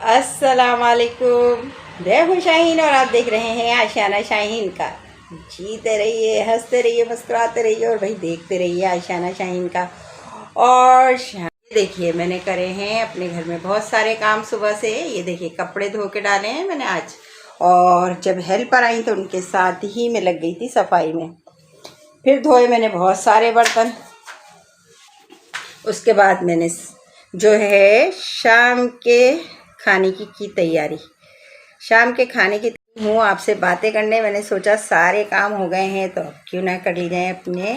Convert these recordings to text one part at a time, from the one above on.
अस्सलाम वालेकुम। मैं हूँ शाहीन और आप देख रहे हैं आशियाना शाहीन का। जीते रहिए, हंसते रहिए, मुस्कुराते रहिए और भाई देखते रहिए आशियाना शाहीन का। और देखिए मैंने करे हैं अपने घर में बहुत सारे काम सुबह से। ये देखिए कपड़े धो के डाले हैं मैंने आज, और जब हेल्पर आई तो उनके साथ ही मैं लग गई थी सफाई में। फिर धोए मैंने बहुत सारे बर्तन। उसके बाद मैंने जो है शाम के खाने की तैयारी। शाम के खाने की हूँ आपसे बातें करने। मैंने सोचा सारे काम हो गए हैं तो अब क्यों ना कर ली जाए अपने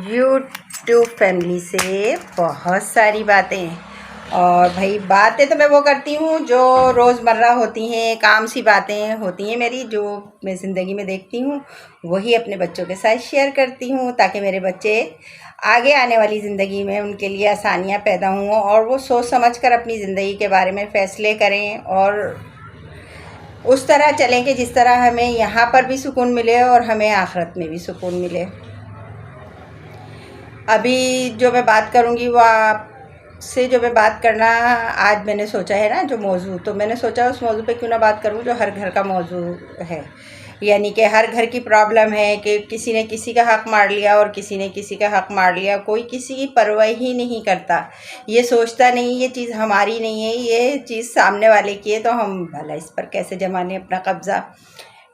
यूट्यूब फैमिली से बहुत सारी बातें। और भाई बातें तो मैं वो करती हूँ जो रोज़मर्रा होती हैं, काम सी बातें होती हैं मेरी, जो मैं ज़िंदगी में देखती हूँ वही अपने बच्चों के साथ शेयर करती हूँ, ताकि मेरे बच्चे आगे आने वाली ज़िंदगी में उनके लिए आसानियाँ पैदा हों और वो सोच समझ कर अपनी ज़िंदगी के बारे में फ़ैसले करें और उस तरह चलें कि जिस तरह हमें यहाँ पर भी सुकून मिले और हमें आखिरत में भी सुकून मिले। अभी जो मैं बात करूँगी वो आपसे जो मैं बात करना आज मैंने सोचा है ना, जो मौजू, तो मैंने सोचा उस मौजू पे क्यों ना बात करूँ जो हर घर का मौजू है। यानी कि हर घर की प्रॉब्लम है कि किसी ने किसी का हक मार लिया और किसी ने किसी का हक मार लिया। कोई किसी की परवाह ही नहीं करता, ये सोचता नहीं ये चीज़ हमारी नहीं है, ये चीज़ सामने वाले की है, तो हम भला इस पर कैसे जमा लें अपना कब्ज़ा।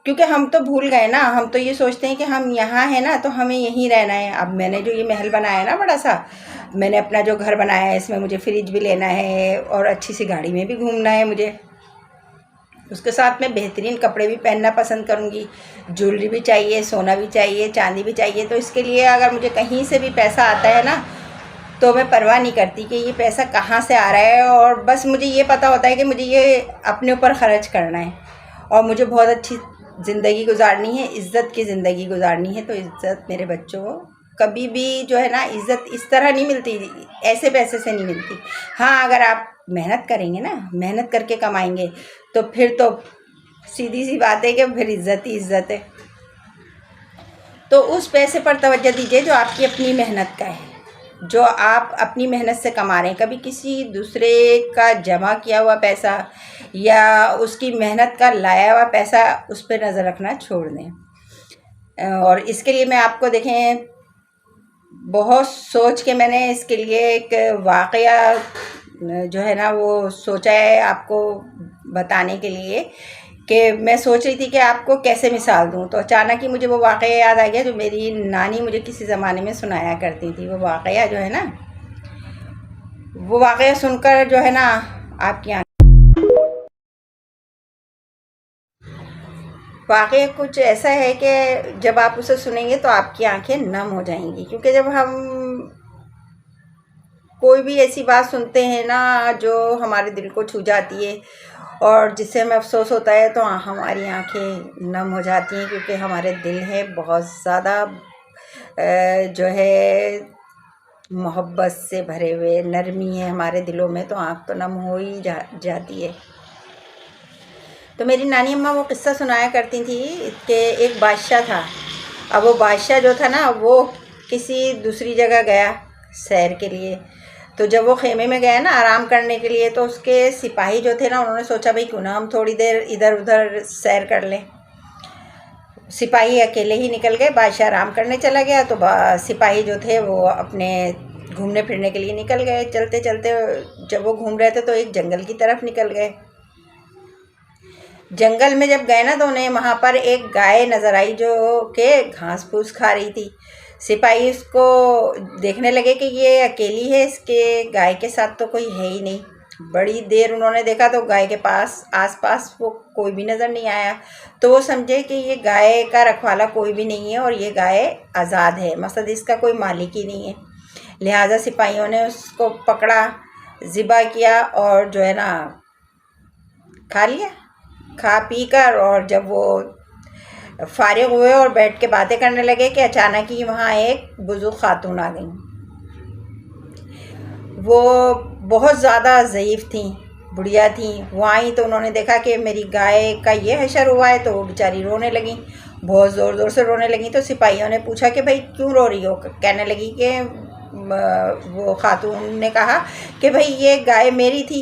क्योंकि हम तो भूल गए ना, हम तो ये सोचते हैं कि हम यहाँ हैं ना तो हमें यहीं रहना है। अब मैंने जो ये महल बनाया है ना बड़ा सा, मैंने अपना जो घर बनाया है इसमें मुझे फ्रिज भी लेना है और अच्छी सी गाड़ी में भी घूमना है मुझे। उसके साथ में बेहतरीन कपड़े भी पहनना पसंद करूँगी, ज्वेलरी भी चाहिए, सोना भी चाहिए, चांदी भी चाहिए। तो इसके लिए अगर मुझे कहीं से भी पैसा आता है ना तो मैं परवाह नहीं करती कि ये पैसा कहाँ से आ रहा है, और बस मुझे ये पता होता है कि मुझे ये अपने ऊपर ख़र्च करना है और मुझे बहुत अच्छी ज़िंदगी गुजारनी है, इज़्ज़त की ज़िंदगी गुजारनी है। तो इज़्ज़त मेरे बच्चों को कभी भी जो है ना, इज़्ज़त इस तरह नहीं मिलती, ऐसे पैसे से नहीं मिलती। हाँ, अगर आप मेहनत करेंगे ना, मेहनत करके कमाएंगे तो फिर तो सीधी सी बात है कि फिर इज़्ज़त ही इज़्ज़त है। तो उस पैसे पर तवज्जो दीजिए जो आपकी अपनी मेहनत का है, जो आप अपनी मेहनत से कमा रहे हैं। कभी किसी दूसरे का जमा किया हुआ पैसा या उसकी मेहनत का लाया हुआ पैसा, उस पर नज़र रखना छोड़ दें। और इसके लिए मैं आपको देखें बहुत सोच के मैंने इसके लिए एक वाक़या जो है ना वो सोचा है आपको बताने के लिए, कि मैं सोच रही थी कि आपको कैसे मिसाल दूँ। तो अचानक ही मुझे वो वाक़या याद आ गया जो मेरी नानी मुझे किसी ज़माने में सुनाया करती थी। वो वाक़या जो है ना, वो वाक़या सुनकर जो है ना आपकी वाक़या कुछ ऐसा है कि जब आप उसे सुनेंगे तो आपकी आंखें नम हो जाएंगी। क्योंकि जब हम कोई भी ऐसी बात सुनते हैं ना जो हमारे दिल को छू जाती है और जिससे हमें अफसोस होता है, तो हमारी आंखें नम हो जाती हैं। क्योंकि हमारे दिल हैं बहुत ज़्यादा जो है मोहब्बत से भरे हुए, नरमी है हमारे दिलों में, तो आँख तो नम हो ही जाती है। तो मेरी नानी अम्मा वो किस्सा सुनाया करती थी कि एक बादशाह था। अब वो बादशाह जो था ना वो किसी दूसरी जगह गया सैर के लिए। तो जब वो खेमे में गया ना आराम करने के लिए, तो उसके सिपाही जो थे ना उन्होंने सोचा भाई क्यों ना हम थोड़ी देर इधर उधर सैर कर लें। सिपाही अकेले ही निकल गए, बादशाह आराम करने चला गया, तो सिपाही जो थे वो अपने घूमने फिरने के लिए निकल गए। चलते चलते जब वो घूम रहे थे तो एक जंगल की तरफ निकल गए। जंगल में जब गए ना तो उन्हें वहाँ पर एक गाय नज़र आई जो कि घास फूस खा रही थी। सिपाही इसको देखने लगे कि ये अकेली है, इसके गाय के साथ तो कोई है ही नहीं। बड़ी देर उन्होंने देखा तो गाय के पास आसपास वो कोई भी नज़र नहीं आया। तो वो समझे कि ये गाय का रखवाला कोई भी नहीं है और ये गाय आज़ाद है, मकसद इसका कोई मालिक ही नहीं है। लिहाजा सिपाहियों ने उसको पकड़ा, ज़िबा किया और जो है ना खा लिया। खा पी कर और जब वो फारिग हुए और बैठ के बातें करने लगे कि अचानक ही वहाँ एक बुजुर्ग खातून आ गई। वो बहुत ज़्यादा ज़ईफ़ थी, बुढ़िया थी। वो आई तो उन्होंने देखा कि मेरी गाय का ये हशर हुआ है, तो वो बेचारी रोने लगी, बहुत ज़ोर ज़ोर से रोने लगी। तो सिपाहियों ने पूछा कि भाई क्यों रो रही हो? कहने लगी कि वो खातून ने कहा कि भाई ये गाय मेरी थी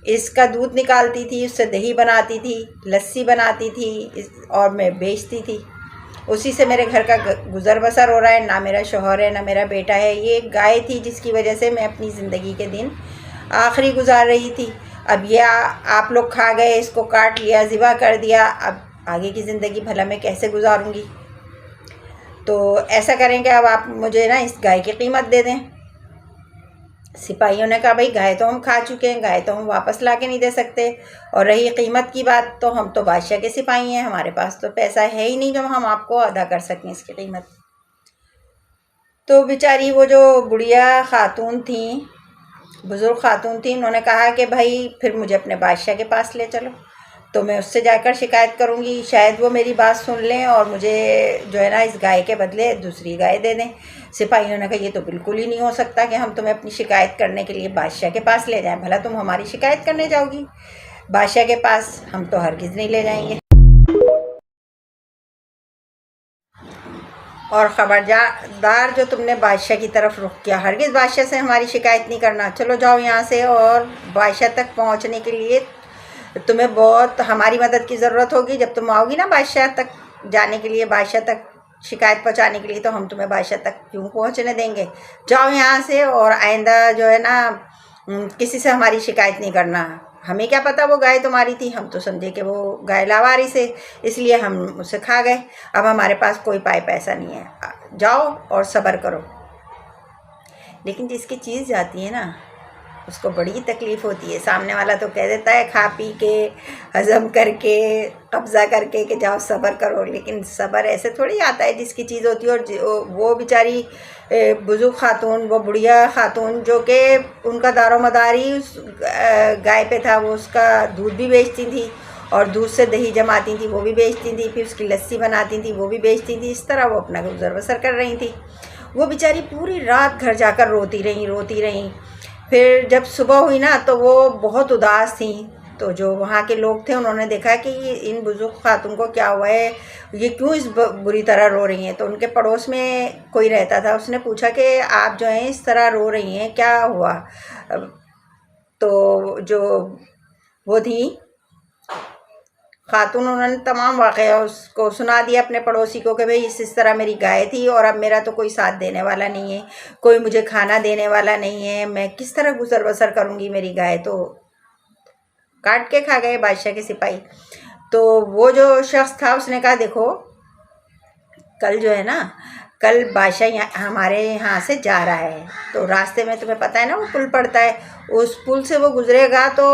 इसका दूध निकालती थी, उससे दही बनाती थी, लस्सी बनाती थी और मैं बेचती थी। उसी से मेरे घर का गुज़र बसर हो रहा है। ना मेरा शौहर है, ना मेरा बेटा है। ये एक गाय थी जिसकी वजह से मैं अपनी ज़िंदगी के दिन आखिरी गुजार रही थी। अब ये आप लोग खा गए, इसको काट लिया, ज़िबा कर दिया। अब आगे की ज़िंदगी भला मैं कैसे गुजारूँगी? तो ऐसा करें कि अब आप मुझे ना इस गाय की कीमत दे दें। सिपाहियों ने कहा भाई गाय तो हम खा चुके हैं, गाय तो हम वापस ला के नहीं दे सकते, और रही कीमत की बात तो हम तो बादशाह के सिपाही हैं, हमारे पास तो पैसा है ही नहीं जो हम आपको अदा कर सकें इसकी कीमत। तो बेचारी वो जो बुढ़िया खातून थी, बुज़ुर्ग खातून थी, उन्होंने कहा कि भाई फिर मुझे अपने बादशाह के पास ले चलो, तो मैं उससे जाकर शिकायत करूँगी, शायद वो मेरी बात सुन लें और मुझे जो है ना इस गाय के बदले दूसरी गाय दे दें। सिपाहियों ने कहा ये तो बिल्कुल ही नहीं हो सकता कि हम तुम्हें अपनी शिकायत करने के लिए बादशाह के पास ले जाएं। भला तुम हमारी शिकायत करने जाओगी बादशाह के पास? हम तो हरगिज़ नहीं ले जाएंगे। और ख़बरदार जो तुमने बादशाह की तरफ रुख किया, हरगिज़ बादशाह से हमारी शिकायत नहीं करना। चलो जाओ यहाँ से। और बादशाह तक पहुँचने के लिए तुम्हें बहुत हमारी मदद की ज़रूरत होगी। जब तुम आओगी ना बादशाह तक जाने के लिए, बादशाह तक शिकायत पहुँचाने के लिए, तो हम तुम्हें बादशाह तक क्यों पहुँचने देंगे? जाओ यहाँ से और आइंदा जो है ना किसी से हमारी शिकायत नहीं करना। हमें क्या पता वो गाय तुम्हारी थी, हम तो समझे कि वो गाय लावारिस है, इसलिए हम उसे खा गए। अब हमारे पास कोई पाए पैसा नहीं है, जाओ और सब्र करो। लेकिन जिसकी चीज़ जाती है ना उसको बड़ी तकलीफ़ होती है। सामने वाला तो कह देता है खा पी के, हज़म करके, कब्ज़ा करके कि जाओ सब्र करो, लेकिन सब्र ऐसे थोड़ी आता है जिसकी चीज़ होती है। और वो बेचारी बुज़ुर्ग खातून, वो बुढ़िया खातून जो कि उनका दारोमदार ही उस गाय पे था, वो उसका दूध भी बेचती थी और दूध से दही जमाती थी, वो भी बेचती थी, फिर उसकी लस्सी बनाती थी, वो भी बेचती थी। इस तरह वो अपना गुजर बसर कर रही थी। वो बेचारी पूरी रात घर जाकर रोती रहीं। फिर जब सुबह हुई ना तो वो बहुत उदास थी। तो जो वहाँ के लोग थे उन्होंने देखा कि ये इन बुज़ुर्ग खातून को क्या हुआ है, ये क्यों इस बुरी तरह रो रही हैं। तो उनके पड़ोस में कोई रहता था, उसने पूछा कि आप जो हैं इस तरह रो रही हैं, क्या हुआ? तो जो वो थी खातून, उन्होंने तमाम वाक़या उसको सुना दिया अपने पड़ोसी को कि भाई इस तरह मेरी गाय थी और अब मेरा तो कोई साथ देने वाला नहीं है, कोई मुझे खाना देने वाला नहीं है, मैं किस तरह गुजर बसर करूँगी? मेरी गाय तो काट के खा गए बादशाह के सिपाही। तो वो जो शख्स था उसने कहा देखो कल जो है ना, कल बादशाह हमारे यहाँ से जा रहा है, तो रास्ते में तुम्हें पता है ना वो पुल पड़ता है, उस पुल से वो गुजरेगा तो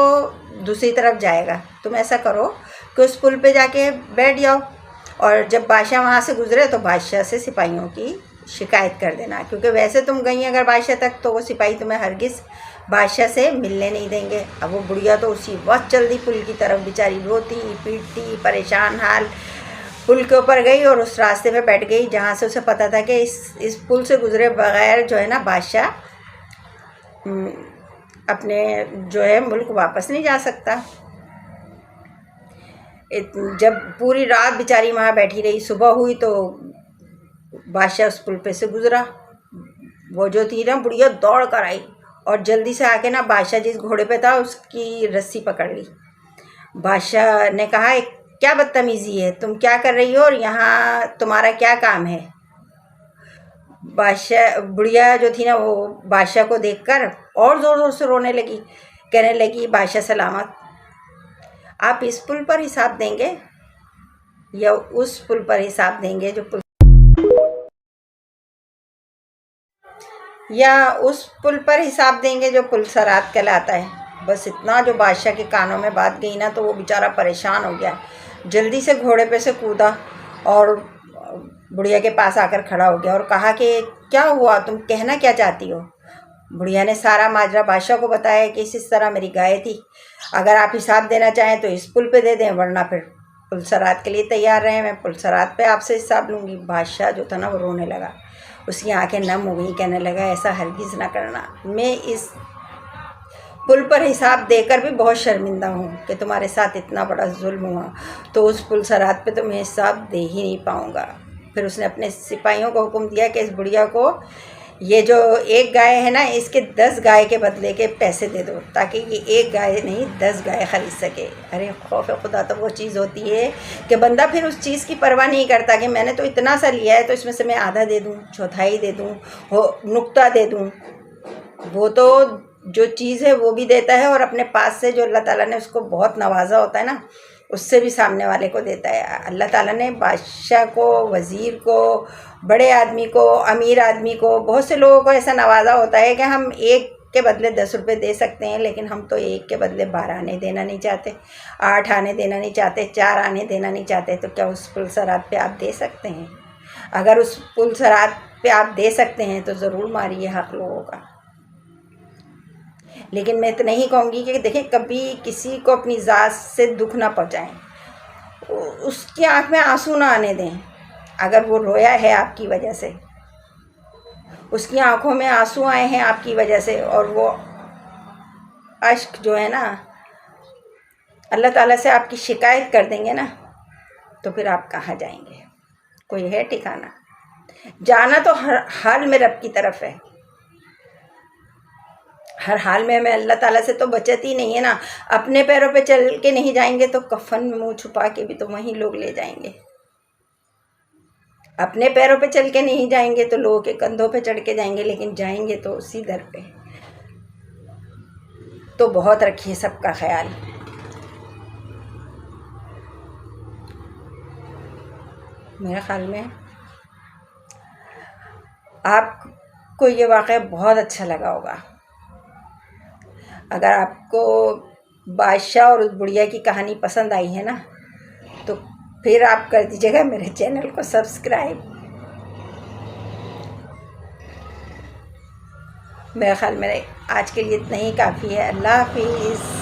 दूसरी तरफ जाएगा। तुम ऐसा करो कि उस पुल पे जाके बैठ जाओ और जब बादशाह वहाँ से गुजरे तो बादशाह से सिपाहियों की शिकायत कर देना, क्योंकि वैसे तुम गई अगर बादशाह तक तो वो सिपाही तुम्हें हरगिज़ बादशाह से मिलने नहीं देंगे। अब वो बुढ़िया तो उसी वक्त जल्दी पुल की तरफ बेचारी रोती पीटती परेशान हाल पुल के ऊपर गई और उस रास्ते पे बैठ गई जहाँ से उसे पता था कि इस पुल से गुजरे बगैर जो है ना बादशाह अपने जो है मुल्क वापस नहीं जा सकता। जब पूरी रात बेचारी वहाँ बैठी रही, सुबह हुई तो बादशाह उस पुल पे से गुजरा। वो जो थी ना बुढ़िया दौड़ कर आई और जल्दी से आके ना बादशाह जिस घोड़े पे था उसकी रस्सी पकड़ ली। बादशाह ने कहा क्या बदतमीज़ी है, तुम क्या कर रही हो और यहाँ तुम्हारा क्या काम है? बादशाह बुढ़िया जो थी ना वो बादशाह को देखकर और ज़ोर ज़ोर से रोने लगी, कहने लगी बादशाह सलामत, आप इस पुल पर हिसाब देंगे या उस पुल पर हिसाब देंगे जो पुल, या उस पुल पर हिसाब देंगे जो पुल सरात कहलाता है? बस इतना जो बादशाह के कानों में बात गई ना तो वो बेचारा परेशान हो गया, जल्दी से घोड़े पे से कूदा और बुढ़िया के पास आकर खड़ा हो गया और कहा कि क्या हुआ, तुम कहना क्या चाहती हो? बुढ़िया ने सारा माजरा बादशाह को बताया कि इस तरह मेरी गाय थी, अगर आप हिसाब देना चाहें तो इस पुल पे दे दें, वरना फिर पुलसरात के लिए तैयार रहें, मैं पुलसरात पे आपसे हिसाब लूँगी। बादशाह जो था ना वो रोने लगा, उसकी आंखें नम हो गई, कहने लगा ऐसा हरगिज़ ना करना, मैं इस पुल पर हिसाब देकर भी बहुत शर्मिंदा हूँ कि तुम्हारे साथ इतना बड़ा जुल्म हुआ, तो उस पुलसरात पे तो मैं हिसाब दे ही नहीं पाऊँगा। फिर उसने अपने सिपाहियों को हुक्म दिया कि इस बुढ़िया को ये जो एक गाय है ना, इसके 10 गाय के बदले के पैसे दे दो, ताकि ये एक गाय नहीं 10 गाय खरीद सके। अरे खौफ खुदा तो वो चीज़ होती है कि बंदा फिर उस चीज़ की परवाह नहीं करता कि मैंने तो इतना सा लिया है, तो इसमें से मैं आधा दे दूँ, चौथाई दे दूँ, हो नुक्ता दे दूँ। वो तो जो चीज़ है वो भी देता है, और अपने पास से जो अल्लाह ताला ने उसको बहुत नवाजा होता है ना, उससे भी सामने वाले को देता है। अल्लाह ताला ने बादशाह को, वज़ीर को, बड़े आदमी को, अमीर आदमी को, बहुत से लोगों को ऐसा नवाजा होता है कि हम एक के बदले 10 रुपये दे सकते हैं, लेकिन हम तो एक के बदले 12 आने देना नहीं चाहते, 8 आने देना नहीं चाहते, 4 आने देना नहीं चाहते। तो क्या उस पुल सरात पे आप दे सकते हैं? अगर उस पुल सरात पे आप दे सकते हैं तो ज़रूर मारिए हक लोगों का। लेकिन मैं इतना ही कहूँगी कि देखें, कभी किसी को अपनी ज़ात से दुख ना पहुँचाएं, उसकी आँख में आंसू ना आने दें। अगर वो रोया है आपकी वजह से, उसकी आंखों में आंसू आए हैं आपकी वजह से, और वो अश्क जो है ना अल्लाह ताला से आपकी शिकायत कर देंगे ना, तो फिर आप कहाँ जाएंगे? कोई है ठिकाना? जाना तो हर हाल में रब की तरफ है। हर हाल में हमें अल्लाह ताला से तो बचत ही नहीं है ना। अपने पैरों पे चल के नहीं जाएंगे तो कफन में मुंह छुपा के भी तो वहीं लोग ले जाएंगे। अपने पैरों पे चल के नहीं जाएंगे तो लोगों के कंधों पे चढ़ के जाएंगे, लेकिन जाएंगे तो उसी दर पे। तो बहुत रखिए सबका ख्याल। मेरे ख्याल में आपको ये वाक़या बहुत अच्छा लगा होगा। अगर आपको बादशाह और उस बुढ़िया की कहानी पसंद आई है ना, तो फिर आप कर दीजिएगा मेरे चैनल को सब्सक्राइब। मेरे ख्याल में आज के लिए इतना ही काफ़ी है। अल्लाह हाफिज़।